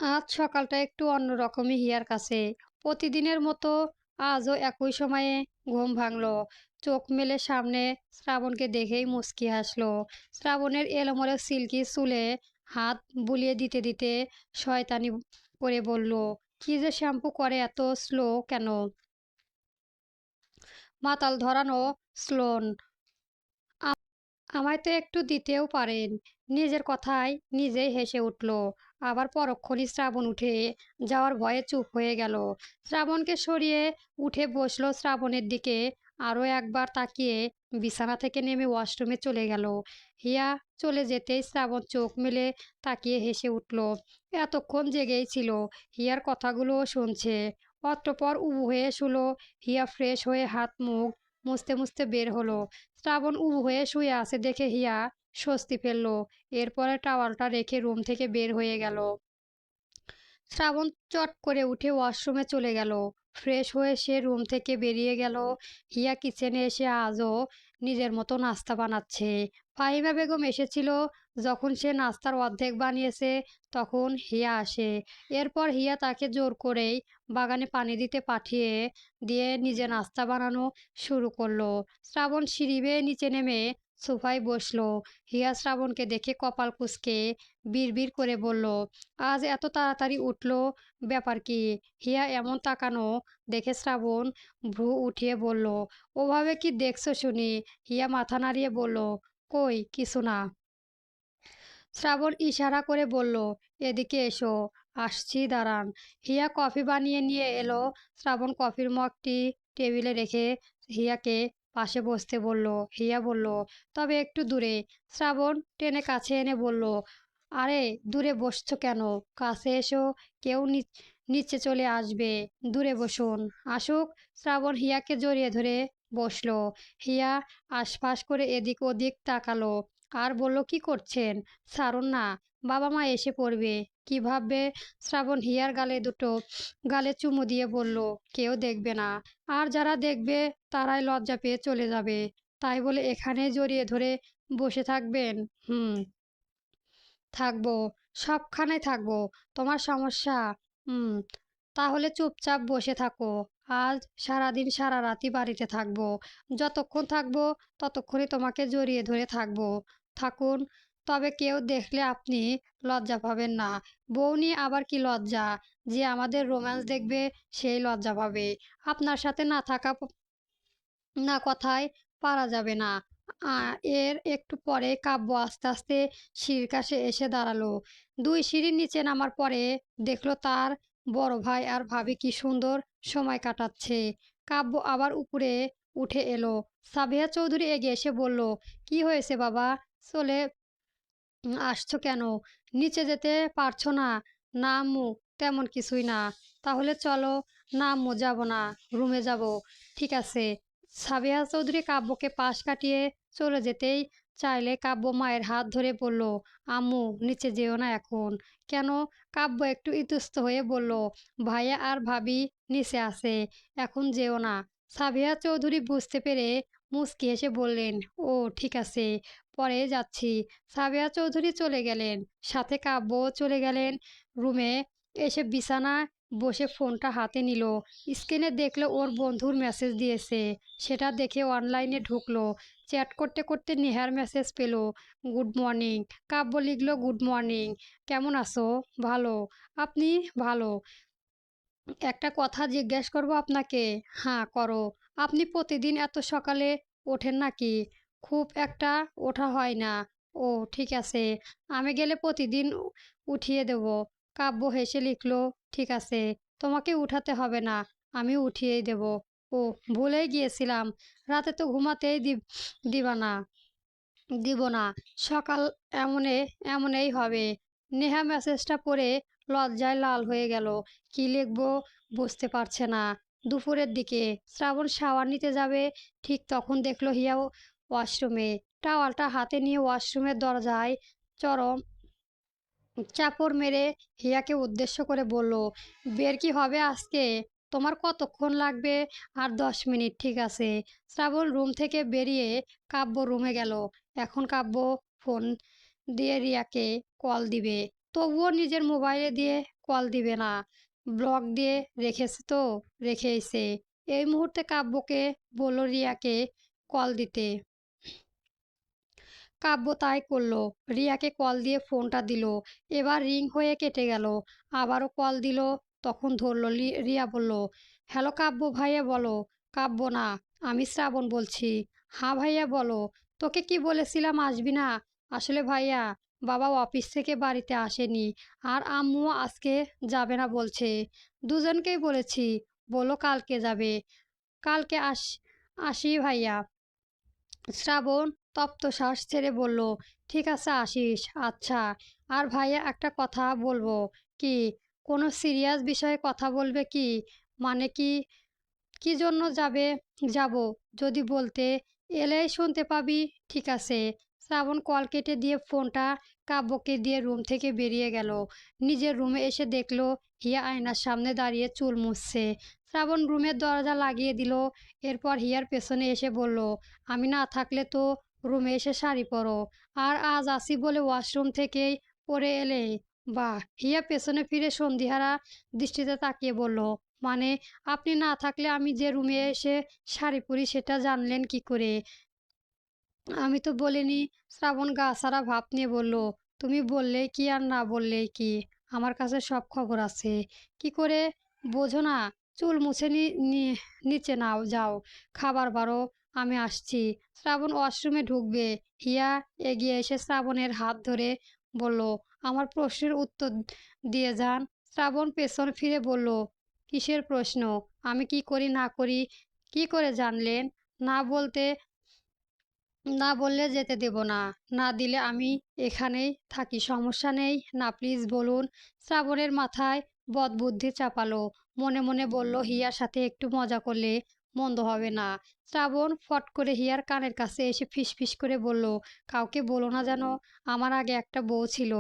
আজ সকালটা একটু অন্যরকমই হিয়ার কাছে। প্রতিদিনের মতো আজও একই সময়ে ঘুম ভাঙলো। চোখ মেলে সামনে শ্রাবণকে দেখেই মুচকি হাসলো। শ্রাবণের এলোমেলো সিল্কি চুলে হাত বুলিয়ে দিতে দিতে শয়তানি করে বলল, কি যে শ্যাম্পু করে এত স্লো কেন? মাতাল ধরানো স্লোন। আমায় তো একটু দিতেও পারেন। নিজের কথায় নিজেই হেসে উঠল। আবার পরক্ষণই শ্রাবণ উঠে যাওয়ার ভয়ে চুপ হয়ে গেল। শ্রাবণকে সরিয়ে উঠে বসলো শ্রাবণের দিকে। আরও একবার তাকিয়ে বিছানা থেকে নেমে ওয়াশরুমে চলে গেল। হিয়া চলে যেতেই শ্রাবণ চোখ মেলে তাকিয়ে হেসে উঠল। এতক্ষণ জেগেই ছিল, হিয়ার কথাগুলোও শুনছে। অতঃপর উবু হয়ে শুলো। হিয়া ফ্রেশ হয়ে হাত মুখ মুছতে মুছতে বের হলো। শ্রাবণ উবু হয়ে শুয়ে আছে দেখে হিয়া স্বস্তি ফেলল। এরপরে টাওয়ালটা রেখে রুম থেকে বের হয়ে গেল। শ্রাবণ চট করে উঠে ওয়াশরুমে চলে গেল। ফ্রেশ হয়ে সে রুম থেকে বেরিয়ে গেল। হিয়া কিচেনে এসে আজও নিজের মতো নাস্তা বানাচ্ছে। ফাহিমা বেগম এসেছিল। যখন সে নাস্তার অর্ধেক বানিয়েছে তখন হিয়া আসে। এরপর হিয়া তাকে জোর করেই বাগানে পানি দিতে পাঠিয়ে দিয়ে নিজে নাস্তা বানানো শুরু করলো। শ্রাবণ সিঁড়ি বেয়ে নিচে নেমে সোফায় বসলো। হিয়া শ্রাবণকে দেখে কপাল কুঁচকে বিড়বিড় করে বলল, আজ এত তাড়াতাড়ি উঠলো, ব্যাপার কি? হিয়া এমন তাকানো দেখে শ্রাবণ ভ্রু উঠিয়ে বলল, ওভাবে কি দেখছো শুনি? হিয়া মাথা নাড়িয়ে বলল, কই কিছু না। শ্রাবণ ইশারা করে বলল, এদিকে এসো, আসছি দাঁড়ান। হিয়া কফি বানিয়ে নিয়ে এলো। শ্রাবণ কফির মগটি টেবিলে রেখে হিয়াকে পাশে বসতে বলল। হিয়া বলল, তবে একটু দূরে। শ্রাবণ টেনে কাছে এনে বলল, আরে দূরে বসছো কেন? কাছে এসো, কেউ নিচে চলে আসবে। দূরে বসুন, আসুক। শ্রাবণ হিয়াকে জড়িয়ে ধরে বসলো। হিয়া আশপাশ করে এদিক ওদিক তাকালো আর বলল, কি করছেন? ছাড়ুন না, বাবা মা এসে পড়বে। কি ভাববে? শ্রাবণ হিয়ার গালে চুমু দিয়ে বলল, কেউ দেখবে না। আর যারা দেখবে তারাই লজ্জা পেয়ে চলে যাবে। তাই বলে এখানে জড়িয়ে ধরে বসে থাকবেন? হুম, থাকবো। সবখানে থাকবো। তোমার সমস্যা? হুম, তাহলে চুপচাপ বসে থাকো। আজ সারাদিন সারা রাতই বাড়িতে থাকবো। যতক্ষণ থাকবো ততক্ষণই তোমাকে জড়িয়ে ধরে থাকবো। থাকুন। তবে কেউ দেখলে আপনি লজ্জা পাবেন না। বউ নিয়ে আবার কি লজ্জা? যে আমাদের রোম্যান্স দেখবে সেই লজ্জা পাবে। আপনার সাথে না থাকা না কথায় পারা যাবে না। আ এর একটু পরে কাব্য আস্তে আস্তে সিঁড়ির কাছে এসে দাঁড়ালো। ২ সিঁড়ির নিচে নামার পরে দেখলো তার বড় ভাই আর ভাবি কি সুন্দর সময় কাটাচ্ছে। কাব্য আবার উপরে উঠে এলো। সাবিহা চৌধুরী এগিয়ে এসে বলল, কি হয়েছে বাবা? চলে আসছো কেন? নিচে যেতে পারছো না? না আম্মু, তেমন কিছুই না। তাহলে চলো। না আম্মু, যাব না, রুমে যাব। ঠিক আছে। সাবিহা চৌধুরী কাব্যকে পাশ কাটিয়ে চলে যেতেই চাইলে কাব্য মায়ের হাত ধরে বলল, আম্মু নিচে যেও না এখন। কেন? কাব্য একটু ইতস্ত হয়ে বলল, ভাইয়া আর ভাবি নিচে আছে, এখন যেও না। সাবিহা চৌধুরী বুঝতে পেরে মুচকি হেসে বললেন, ও ঠিক আছে, পরে যাচ্ছি। সাবিহা চৌধুরী চলে গেলেন। সাথে কাব্যও চলে গেলেন রুমে। এসে বিছানায় বসে ফোনটা হাতে নিল। স্ক্রিনে দেখলো ওর বন্ধুর মেসেজ দিয়েছে। সেটা দেখে অনলাইনে ঢুকলো। চ্যাট করতে করতে নেহার মেসেজ পেল, গুড মর্নিং। কাব্য লিখলো, গুড মর্নিং, কেমন আছো? ভালো। আপনি? ভালো। একটা কথা জিজ্ঞেস করবো আপনাকে? হ্যাঁ করো। আপনি প্রতিদিন এত সকালে ওঠেন নাকি? খুব একটা ওঠা হয় না। ও ঠিক আছে, আমি গেলে প্রতিদিন উঠিয়ে দেব। কাব্য হেসে লিখল, ঠিক আছে, তোমাকে উঠাতে হবে না, আমি উঠিয়েই দেব। ও, ভুলেই গিয়েছিলাম, রাতে তো ঘুমাতেই দিবা না, দিব না। সকাল এমনে এমনই হবে। নেহা মেসেজটা পড়ে লজ্জায় লাল হয়ে গেল। কি লিখবো বুঝতে পারছে না। দুপুরের দিকে শ্রাবণ শাওয়ার নিতে যাবে, ঠিক তখন দেখলো হিয়া ওয়াশরুমে। টাওয়ালটা হাতে নিয়ে ওয়াশরুমের দরজায় চরম চাপড় মেরে হিয়াকে উদ্দেশ্য করে বলল, বের কি হবে আজকে? তোমার কতক্ষণ লাগবে? আর 10 মিনিট। ঠিক আছে। শ্রাবণ রুম থেকে বেরিয়ে কাব্য রুমে গেল। এখন কাব্য ফোন দিয়ে রিয়াকে কল দিবে, তবুও নিজের মোবাইলে দিয়ে কল দিবে না, ব্লক দিয়ে রেখেছে তো রেখেইছে। এই মুহূর্তে কাব্যকে বলল রিয়াকে কল দিতে। কাব্য তাই করল। রিয়াকে কল দিয়ে ফোনটা দিল। এবার রিং হয়ে কেটে গেল। আবারও কল দিল। তখন ধরল। রিয়া বলল, হ্যালো কাব্য ভাইয়া বলো। কাব্য না, আমি শ্রাবণ বলছি। হ্যাঁ ভাইয়া বলো। তোকে কি বলেছিলাম আসবি না? আসলে ভাইয়া, বাবা অফিস থেকে বাড়িতে আসেনি, আর আম্মুও আজকে যাবে না বলছে। দুজনকেই বলেছি, বলো কালকে যাবে। কালকে আসি ভাইয়া। শ্রাবণ তপ্ত শ্বাস ছেড়ে বলল, ঠিক আছে আসিস। আচ্ছা। আর ভাইয়া একটা কথা বলবো। কি? কোনো সিরিয়াস বিষয়ে কথা বলবে কি? মানে কি? কি জন্য যাবে? যাব, যদি বলতে। এলেই শুনতে পাবি। ঠিক আছে। শ্রাবণ কল কেটে দিয়ে ফোনটা কাব্যকে দিয়ে রুম থেকে বেরিয়ে গেল। নিজের রুমে এসে দেখলো হিয়া আয়নার সামনে দাঁড়িয়ে চুল মুছছে। শ্রাবণ রুমের দরজা লাগিয়ে দিল। এরপর হিয়ার পেছনে এসে বলল, আমি না থাকলে তো রুমে এসে শাড়ি পরো, আর আজ আসি বলে ওয়াশরুম থেকেই পরে এলে। বাহ! হিয়া পেছনে ফিরে সন্ধিহারা দৃষ্টিতে তাকিয়ে বলল, মানে আপনি না থাকলে আমি যে রুমে এসে শাড়ি পরি সেটা জানলেন কি করে? আমি তো বলিনি। শ্রাবণ গা ছাড়া ভাব নিয়ে বলল, তুমি বললেই কি আর না বললেই কি? আমার কাছে সব খবর আছে। কি করে বোঝো না? চুল মুছে নিচে নাও যাও, খাবার বারো, আমি আসছি। শ্রাবণ ওয়াশরুমে ঢুকবে। হিয়া এগিয়ে এসে শ্রাবণের হাত ধরে বলল, আমার প্রশ্নের উত্তর দিয়ে যান। শ্রাবণ পেছন ফিরে বলল, কিসের প্রশ্ন? আমি কি করি না করি কি করে জানলেন? না বলতে না বললে যেতে দেব না। না দিলে আমি এখানেই থাকি, সমস্যা নেই। না প্লিজ বলুন। শ্রাবণের মাথায় বদবুদ্ধি চাপালো। মনে মনে বলল, হিয়ার সাথে একটু মজা করলে মন্দ হবে না। শ্রাবণ ফট করে হিয়ার কানের কাছে এসে ফিসফিস করে বলল, কাউকে বলো না যেন। আমার আগে একটা বউ ছিল,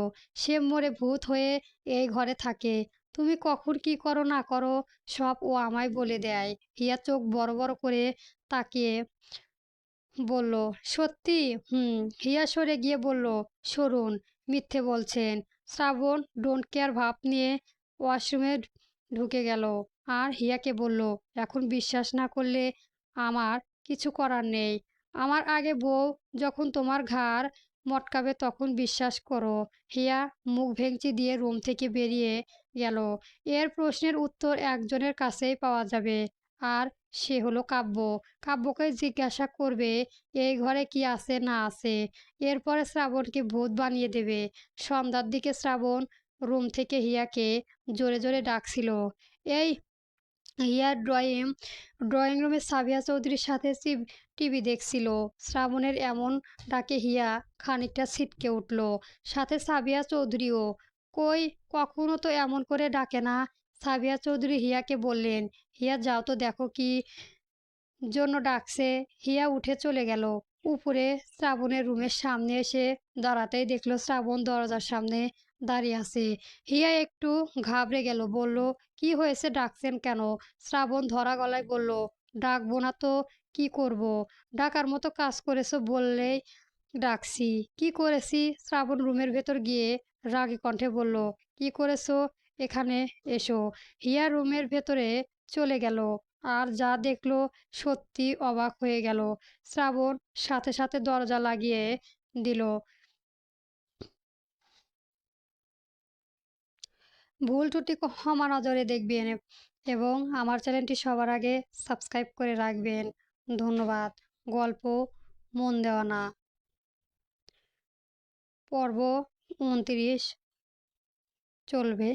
সে মরে ভূত হয়ে এই ঘরে থাকে। তুমি কখন কি করো না করো সব ও আমায় বলে দেয়। হিয়া চোখ বড় বড় করে তাকিয়ে বলল, সত্যি? হুম। হিয়া সরে গিয়ে বলল, সরুন, মিথ্যে বলছেন। শ্রাবণ ডোন্ট কেয়ার ভাব নিয়ে ওয়াশরুমে ঢুকে গেল। আর হিয়াকে বলল, এখন বিশ্বাস না করলে আমার কিছু করার নেই। আমার আগে বউ যখন তোমার ঘাড় মটকাবে তখন বিশ্বাস করো। হিয়া মুখ ভেঙচি দিয়ে রুম থেকে বেরিয়ে গেল। এর প্রশ্নের উত্তর একজনের কাছেই পাওয়া যাবে, আর সে হলো কাব্য। কাব্যকে জিজ্ঞাসা করবে এই ঘরে কি আছে না আছে। এরপরে শ্রাবণকে ভূত বানিয়ে দেবে। সন্ধ্যার দিকে শ্রাবণ রুম থেকে হিয়াকে জোরে জোরে ডাকছিল। এই হিয়ার ড্রয়িং রুমে সাবিয়া চৌধুরীর সাথে টিভি দেখছিল। শ্রাবণের এমন ডাকে হিয়া খানিকটা ছিটকে উঠল। সাথে সাবিয়া চৌধুরীও। কই, কখনো তো এমন করে ডাকে না। সাবিয়া চৌধুরী হিয়াকে বললেন, হিয়া যাও তো দেখো কি জন্য ডাকছে। হিয়া উঠে চলে গেল। উপরে শ্রাবণের রুমের সামনে এসে দাঁড়াতেই দেখলো শ্রাবণ দরজার সামনে দাঁড়িয়ে আছে। হিয়া একটু ঘাবড়ে গেল। বলল, কি হয়েছে, ডাকছেন কেন? শ্রাবণ ধরা গলায় বলল, ডাকবো না তো কি করব? ডাকার মতো কাজ করেছো বললেই ডাকছি। কি করেছি? শ্রাবণ রুমের ভেতর গিয়ে রাগী কণ্ঠে বলল, কি করেছো? এখানে এসো। হিয়া রুমের ভেতরে চলে গেল। আর যা দেখলো সত্যি অবাক হয়ে গেল। শ্রাবণ সাথে সাথে দরজা লাগিয়ে দিল। ভুল ত্রুটি ক্ষমা নজরে দেখবেন এবং আমার চ্যানেলটি সবার আগে সাবস্ক্রাইব করে রাখবেন। ধন্যবাদ। গল্প মন দেওয়া না, পর্ব 29 চলবে।